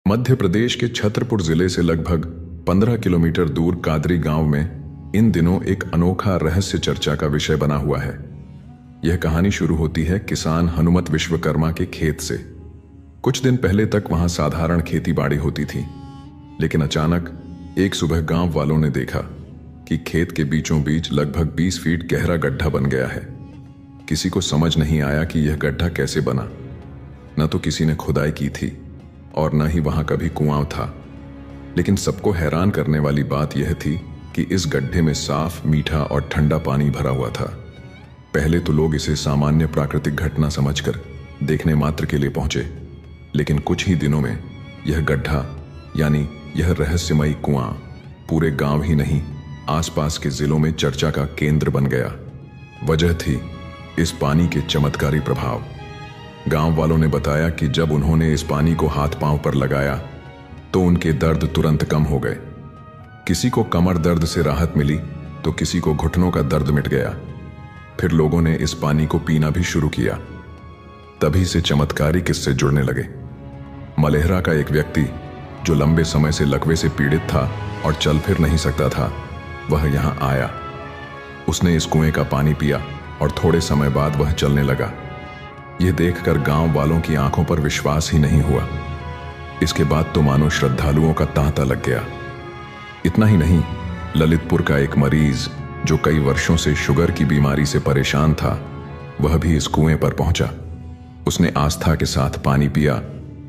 मध्य प्रदेश के छतरपुर जिले से लगभग 15 किलोमीटर दूर कादरी गांव में इन दिनों एक अनोखा रहस्य चर्चा का विषय बना हुआ है। यह कहानी शुरू होती है किसान हनुमत विश्वकर्मा के खेत से। कुछ दिन पहले तक वहां साधारण खेती बाड़ी होती थी, लेकिन अचानक एक सुबह गांव वालों ने देखा कि खेत के बीचों बीच लगभग 20 फीट गहरा गड्ढा बन गया है। किसी को समझ नहीं आया कि यह गड्ढा कैसे बना। न तो किसी ने खुदाई की थी और न ही वहां कभी कुआं था, लेकिन सबको हैरान करने वाली बात यह थी कि इस गड्ढे में साफ, मीठा और ठंडा पानी भरा हुआ था। पहले तो लोग इसे सामान्य प्राकृतिक घटना समझकर देखने मात्र के लिए पहुंचे, लेकिन कुछ ही दिनों में यह गड्ढा यानी यह रहस्यमयी कुआं पूरे गांव ही नहीं, आसपास के जिलों में चर्चा का केंद्र बन गया। वजह थी इस पानी के चमत्कारी प्रभाव। गांव वालों ने बताया कि जब उन्होंने इस पानी को हाथ पांव पर लगाया तो उनके दर्द तुरंत कम हो गए। किसी को कमर दर्द से राहत मिली तो किसी को घुटनों का दर्द मिट गया। फिर लोगों ने इस पानी को पीना भी शुरू किया। तभी से चमत्कारी किस्से जुड़ने लगे। मलेहरा का एक व्यक्ति जो लंबे समय से लकवे से पीड़ित था और चल फिर नहीं सकता था, वह यहां आया। उसने इस कुएं का पानी पिया और थोड़े समय बाद वह चलने लगा। यह देखकर गांव वालों की आंखों पर विश्वास ही नहीं हुआ। इसके बाद तो मानो श्रद्धालुओं का तांता लग गया। इतना ही नहीं, ललितपुर का एक मरीज जो कई वर्षों से शुगर की बीमारी से परेशान था, वह भी इस कुएं पर पहुंचा। उसने आस्था के साथ पानी पिया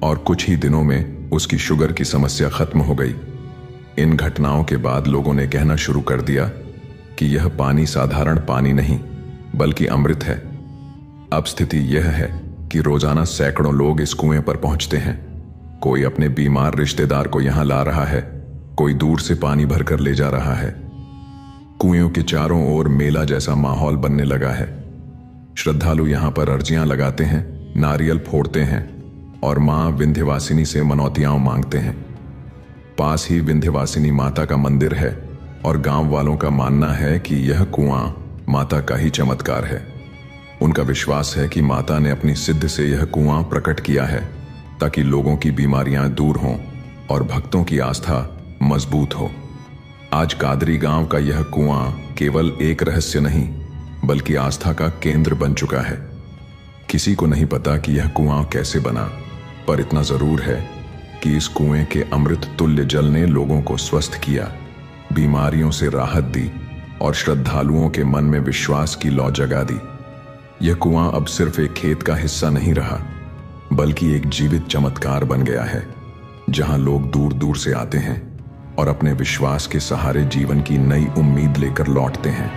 और कुछ ही दिनों में उसकी शुगर की समस्या खत्म हो गई। इन घटनाओं के बाद लोगों ने कहना शुरू कर दिया कि यह पानी साधारण पानी नहीं बल्कि अमृत है। अब स्थिति यह है कि रोजाना सैकड़ों लोग इस कुएं पर पहुंचते हैं। कोई अपने बीमार रिश्तेदार को यहां ला रहा है, कोई दूर से पानी भरकर ले जा रहा है। कुएं के चारों ओर मेला जैसा माहौल बनने लगा है। श्रद्धालु यहां पर अर्जियां लगाते हैं, नारियल फोड़ते हैं और मां विंध्यवासिनी से मनौतियां मांगते हैं। पास ही विंध्यवासिनी माता का मंदिर है और गांव वालों का मानना है कि यह कुआं माता का ही चमत्कार है। उनका विश्वास है कि माता ने अपनी सिद्ध से यह कुआं प्रकट किया है ताकि लोगों की बीमारियां दूर हों और भक्तों की आस्था मजबूत हो। आज कादरी गांव का यह कुआं केवल एक रहस्य नहीं बल्कि आस्था का केंद्र बन चुका है। किसी को नहीं पता कि यह कुआं कैसे बना, पर इतना जरूर है कि इस कुएं के अमृत तुल्य जल ने लोगों को स्वस्थ किया, बीमारियों से राहत दी और श्रद्धालुओं के मन में विश्वास की लौ जगा दी। यह कुआं अब सिर्फ एक खेत का हिस्सा नहीं रहा, बल्कि एक जीवित चमत्कार बन गया है, जहां लोग दूर दूर से आते हैं और अपने विश्वास के सहारे जीवन की नई उम्मीद लेकर लौटते हैं।